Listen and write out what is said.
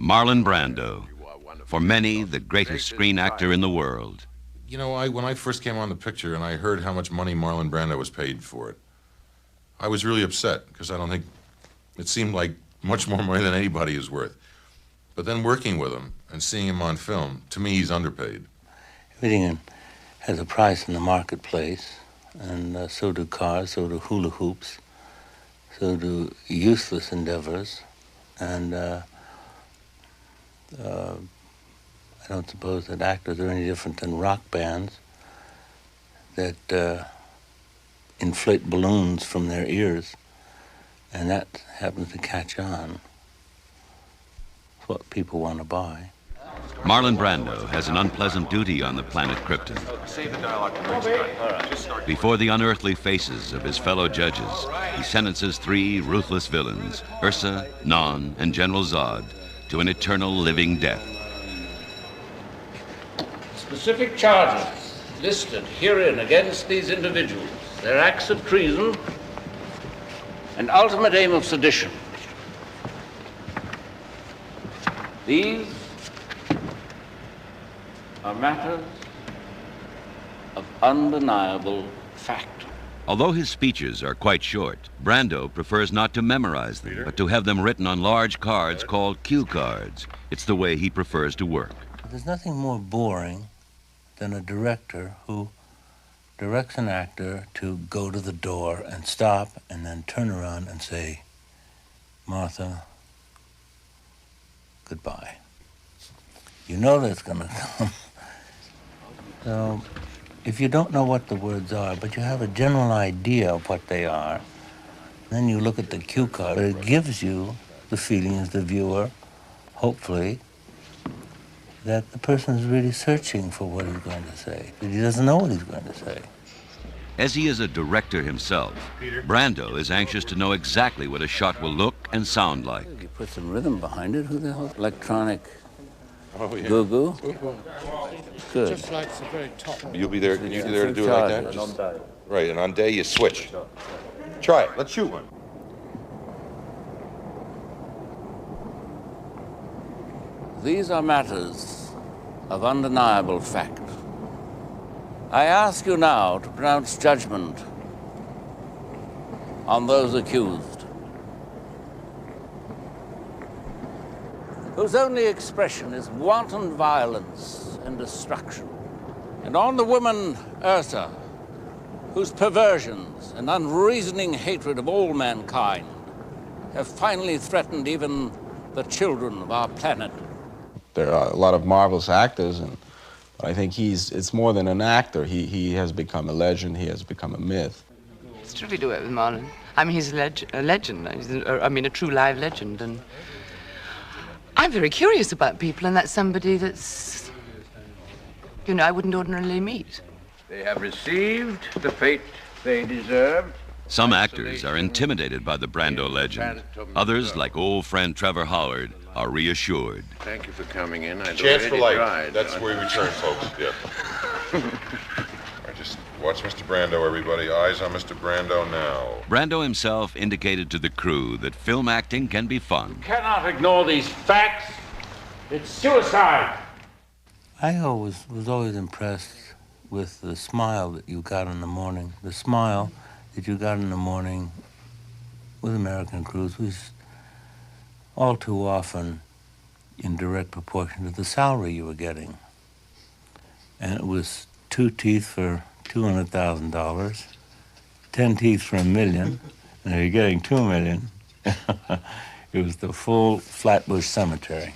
Marlon Brando, for many, the greatest screen actor in the world. You know, when I first came on the picture and I heard how much money Marlon Brando was paid for it, I was really upset because I don't think it seemed like much more money than anybody is worth. But then working with him and seeing him on film, to me, he's underpaid. Everything has a price in the marketplace, and so do cars, so do hula hoops, so do useless endeavors, and I don't suppose that actors are any different than rock bands that inflate balloons from their ears, and that happens to catch on. It's what people want to buy. Marlon Brando has an unpleasant duty on the planet Krypton. Before the unearthly faces of his fellow judges, he sentences 3 ruthless villains, Ursa, Non, and General Zod, to an eternal living death. Specific charges listed herein against these individuals, their acts of treason and ultimate aim of sedition. These are matters of undeniable fact. Although his speeches are quite short, Brando prefers not to memorize them, but to have them written on large cards called cue cards. It's the way he prefers to work. There's nothing more boring than a director who directs an actor to go to the door and stop and then turn around and say, "Martha, goodbye." You know that's gonna come. So if you don't know what the words are, but you have a general idea of what they are, then you look at the cue card. It gives you the feeling as the viewer, hopefully, that the person is really searching for what he's going to say, that he doesn't know what he's going to say. As he is a director himself, Brando is anxious to know exactly what a shot will look and sound like. You put some rhythm behind it. Who the hell? Electronic goo-goo? Good. Just like the very top. You'll be there. You there to do it like that? Just, right, and on day you switch. Try it. Let's shoot one. These are matters of undeniable fact. I ask you now to pronounce judgment on those accused, whose only expression is wanton violence and destruction, and on the woman Ursa, whose perversions and unreasoning hatred of all mankind have finally threatened even the children of our planet. There are a lot of marvelous actors, and I think it's more than an actor. He has become a legend. He has become a myth. It's terrific to work with Marlon. I mean, he's a legend. He's a true live legend. And I'm very curious about people, and that's somebody that's, I wouldn't ordinarily meet. They have received the fate they deserved. Some actors are intimidated by the Brando legend. Others, like old friend Trevor Howard, are reassured. Thank you for coming in. Chance for life. That's where we return, folks. Yeah. All right, just watch Mr. Brando, everybody. Eyes on Mr. Brando now. Brando himself indicated to the crew that film acting can be fun. Cannot ignore these facts. It's suicide. I was always impressed with the smile that you got in the morning. The smile that you got in the morning with American crews was all too often in direct proportion to the salary you were getting. And it was 2 teeth for $200,000, 10 teeth for $1 million, and you're getting $2 million. It was the full Flatbush Cemetery.